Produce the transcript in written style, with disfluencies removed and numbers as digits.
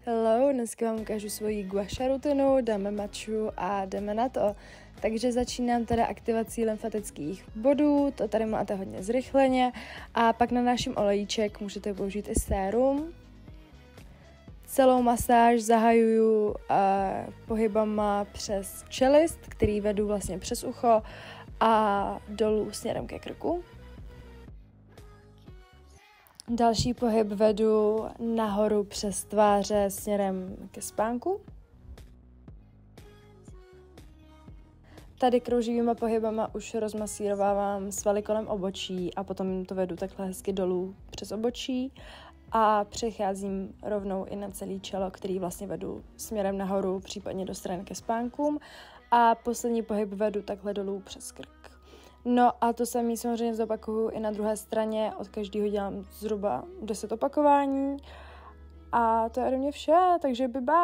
Hello, dneska vám ukážu svoji guasha rutinu, dáme matchu a jdeme na to. Takže začínám teda aktivací lymfatických bodů, to tady máte hodně zrychleně a pak nanáším olejček, můžete použít i sérum. Celou masáž zahajuju pohybama přes čelist, který vedu vlastně přes ucho a dolů směrem ke krku. Další pohyb vedu nahoru přes tváře směrem ke spánku. Tady krouživýma pohybama už rozmasírovávám svaly kolem obočí a potom to vedu takhle hezky dolů přes obočí a přecházím rovnou i na celé čelo, který vlastně vedu směrem nahoru, případně do strany ke spánkům. A poslední pohyb vedu takhle dolů přes krk. No a to samé samozřejmě zopakuju i na druhé straně, od každého dělám zhruba 10 opakování a to je ode mě vše, takže bye bye.